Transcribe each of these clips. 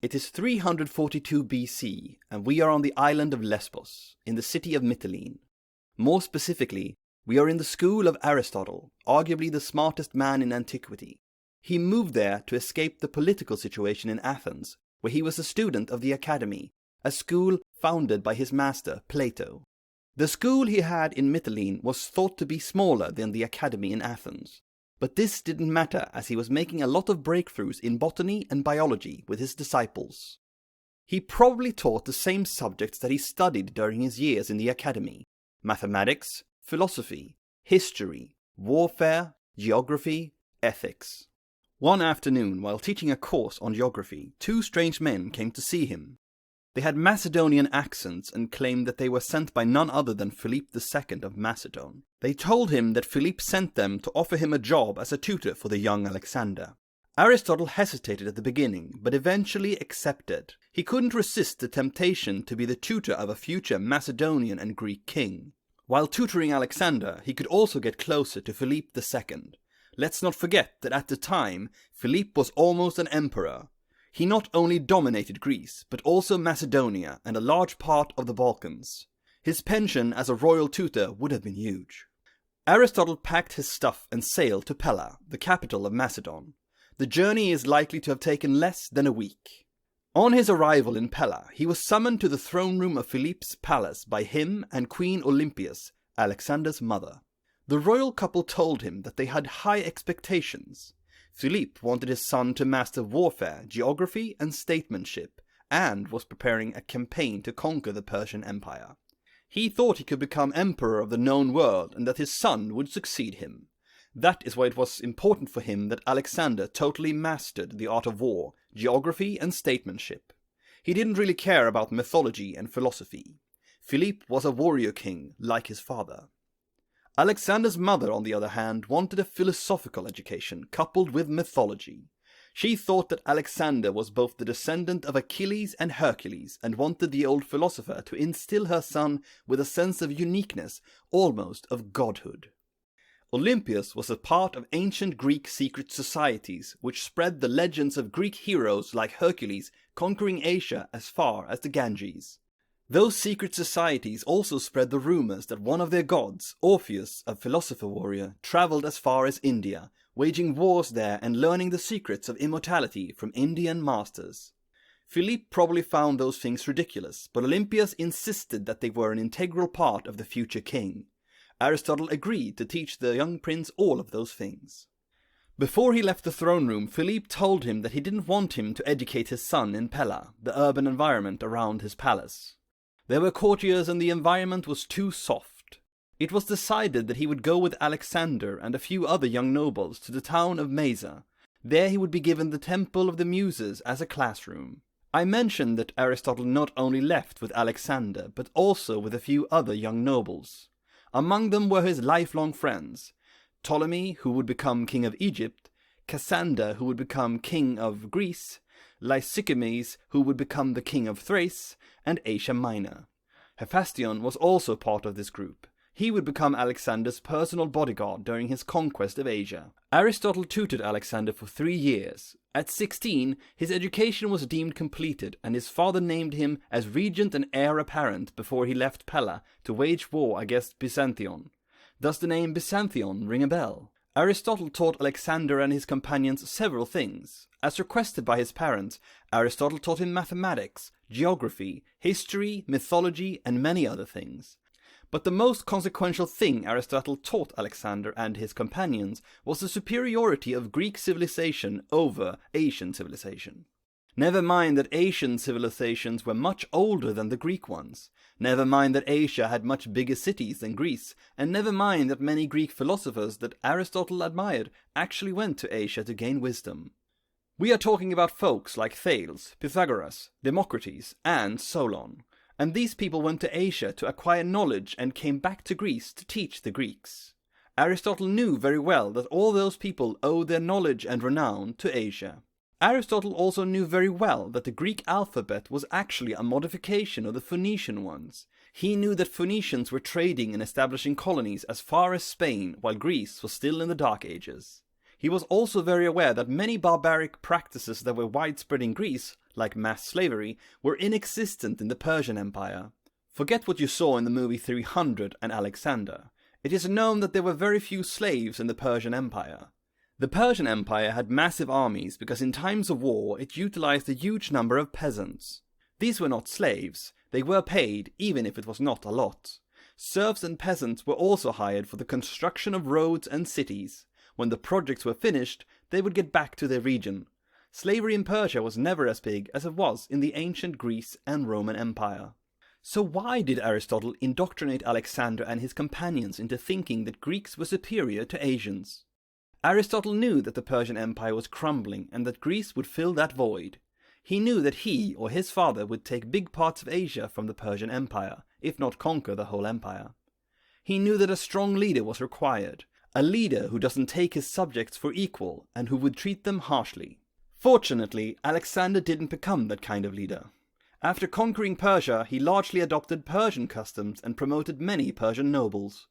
It is 342 BC, and we are on the island of Lesbos, in the city of Mytilene. More specifically, we are in the school of Aristotle, arguably the smartest man in antiquity. He moved there to escape the political situation in Athens, where he was a student of the Academy, a school founded by his master, Plato. The school he had in Mytilene was thought to be smaller than the Academy in Athens. But this didn't matter, as he was making a lot of breakthroughs in botany and biology with his disciples. He probably taught the same subjects that he studied during his years in the Academy: mathematics, philosophy, history, warfare, geography, ethics. One afternoon, while teaching a course on geography, two strange men came to see him. They had Macedonian accents and claimed that they were sent by none other than Philip II of Macedon. They told him that Philip sent them to offer him a job as a tutor for the young Alexander. Aristotle hesitated at the beginning, but eventually accepted. He couldn't resist the temptation to be the tutor of a future Macedonian and Greek king. While tutoring Alexander, he could also get closer to Philip II. Let's not forget that at the time, Philip was almost an emperor. He not only dominated Greece, but also Macedonia and a large part of the Balkans. His pension as a royal tutor would have been huge. Aristotle packed his stuff and sailed to Pella, the capital of Macedon. The journey is likely to have taken less than a week. On his arrival in Pella, he was summoned to the throne room of Philip's palace by him and Queen Olympias, Alexander's mother. The royal couple told him that they had high expectations. Philip wanted his son to master warfare, geography, and statesmanship, and was preparing a campaign to conquer the Persian Empire. He thought he could become emperor of the known world and that his son would succeed him. That is why it was important for him that Alexander totally mastered the art of war, geography, and statesmanship. He didn't really care about mythology and philosophy. Philip was a warrior king, like his father. Alexander's mother, on the other hand, wanted a philosophical education coupled with mythology. She thought that Alexander was both the descendant of Achilles and Hercules, and wanted the old philosopher to instill her son with a sense of uniqueness, almost of godhood. Olympias was a part of ancient Greek secret societies, which spread the legends of Greek heroes like Hercules conquering Asia as far as the Ganges. Those secret societies also spread the rumors that one of their gods, Orpheus, a philosopher warrior, traveled as far as India, waging wars there and learning the secrets of immortality from Indian masters. Philip probably found those things ridiculous, but Olympias insisted that they were an integral part of the future king. Aristotle agreed to teach the young prince all of those things. Before he left the throne room, Philip told him that he didn't want him to educate his son in Pella, the urban environment around his palace. There were courtiers and the environment was too soft. It was decided that he would go with Alexander and a few other young nobles to the town of Myeza. There he would be given the Temple of the Muses as a classroom. I mentioned that Aristotle not only left with Alexander, but also with a few other young nobles. Among them were his lifelong friends: Ptolemy, who would become king of Egypt, Cassander, who would become king of Greece, Lysichemes, who would become the king of Thrace, and Asia Minor. Hephaestion was also part of this group. He would become Alexander's personal bodyguard during his conquest of Asia. Aristotle tutored Alexander for 3 years. At 16, his education was deemed completed, and his father named him as regent and heir apparent before he left Pella to wage war against Byzantion. Does the name Byzantion ring a bell? Aristotle taught Alexander and his companions several things. As requested by his parents, Aristotle taught him mathematics, geography, history, mythology, and many other things. But the most consequential thing Aristotle taught Alexander and his companions was the superiority of Greek civilization over Asian civilization. Never mind that Asian civilizations were much older than the Greek ones. Never mind that Asia had much bigger cities than Greece. And never mind that many Greek philosophers that Aristotle admired actually went to Asia to gain wisdom. We are talking about folks like Thales, Pythagoras, Democritus, and Solon. And these people went to Asia to acquire knowledge and came back to Greece to teach the Greeks. Aristotle knew very well that all those people owed their knowledge and renown to Asia. Aristotle also knew very well that the Greek alphabet was actually a modification of the Phoenician ones. He knew that Phoenicians were trading and establishing colonies as far as Spain, while Greece was still in the Dark Ages. He was also very aware that many barbaric practices that were widespread in Greece, like mass slavery, were inexistent in the Persian Empire. Forget what you saw in the movie 300 and Alexander. It is known that there were very few slaves in the Persian Empire. The Persian Empire had massive armies because in times of war it utilized a huge number of peasants. These were not slaves, they were paid even if it was not a lot. Serfs and peasants were also hired for the construction of roads and cities. When the projects were finished, they would get back to their region. Slavery in Persia was never as big as it was in the ancient Greece and Roman Empire. So why did Aristotle indoctrinate Alexander and his companions into thinking that Greeks were superior to Asians? Aristotle knew that the Persian Empire was crumbling and that Greece would fill that void. He knew that he or his father would take big parts of Asia from the Persian Empire, if not conquer the whole empire. He knew that a strong leader was required, a leader who doesn't take his subjects for equal and who would treat them harshly. Fortunately, Alexander didn't become that kind of leader. After conquering Persia, he largely adopted Persian customs and promoted many Persian nobles.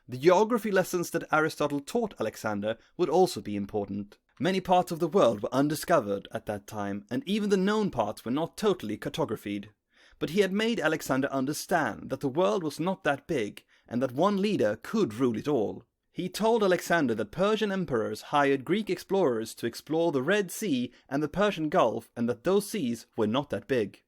The geography lessons that Aristotle taught Alexander would also be important. Many parts of the world were undiscovered at that time, and even the known parts were not totally cartographied. But he had made Alexander understand that the world was not that big, and that one leader could rule it all. He told Alexander that Persian emperors hired Greek explorers to explore the Red Sea and the Persian Gulf, and that those seas were not that big.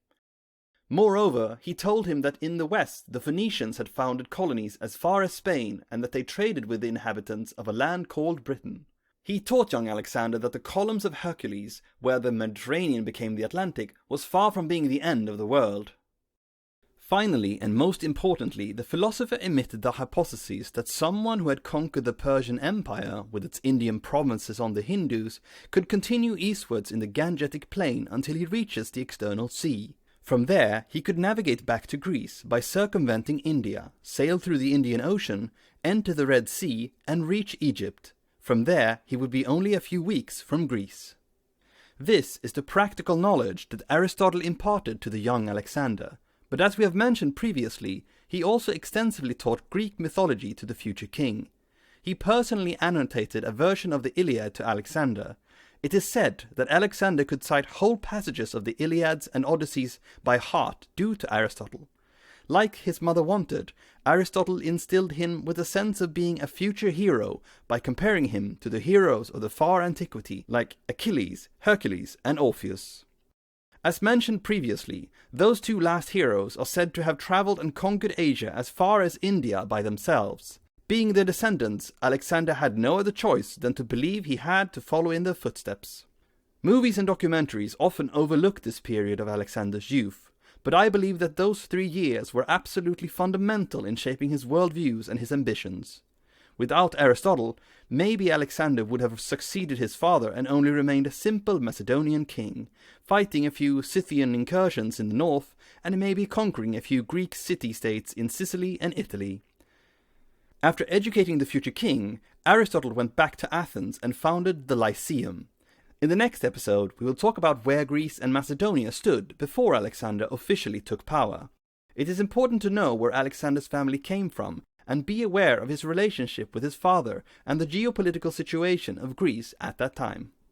Moreover, he told him that in the west the Phoenicians had founded colonies as far as Spain and that they traded with the inhabitants of a land called Britain. He taught young Alexander that the columns of Hercules, where the Mediterranean became the Atlantic, was far from being the end of the world. Finally, and most importantly, the philosopher emitted the hypothesis that someone who had conquered the Persian Empire, with its Indian provinces on the Hindus, could continue eastwards in the Gangetic plain until he reaches the external sea. From there, he could navigate back to Greece by circumventing India, sail through the Indian Ocean, enter the Red Sea, and reach Egypt. From there, he would be only a few weeks from Greece. This is the practical knowledge that Aristotle imparted to the young Alexander, but as we have mentioned previously, he also extensively taught Greek mythology to the future king. He personally annotated a version of the Iliad to Alexander. It is said that Alexander could cite whole passages of the Iliads and Odysseys by heart due to Aristotle. Like his mother wanted, Aristotle instilled him with a sense of being a future hero by comparing him to the heroes of the far antiquity like Achilles, Hercules, and Orpheus. As mentioned previously, those two last heroes are said to have traveled and conquered Asia as far as India by themselves. Being their descendants, Alexander had no other choice than to believe he had to follow in their footsteps. Movies and documentaries often overlook this period of Alexander's youth, but I believe that those 3 years were absolutely fundamental in shaping his worldviews and his ambitions. Without Aristotle, maybe Alexander would have succeeded his father and only remained a simple Macedonian king, fighting a few Scythian incursions in the north and maybe conquering a few Greek city-states in Sicily and Italy. After educating the future king, Aristotle went back to Athens and founded the Lyceum. In the next episode, we will talk about where Greece and Macedonia stood before Alexander officially took power. It is important to know where Alexander's family came from and be aware of his relationship with his father and the geopolitical situation of Greece at that time.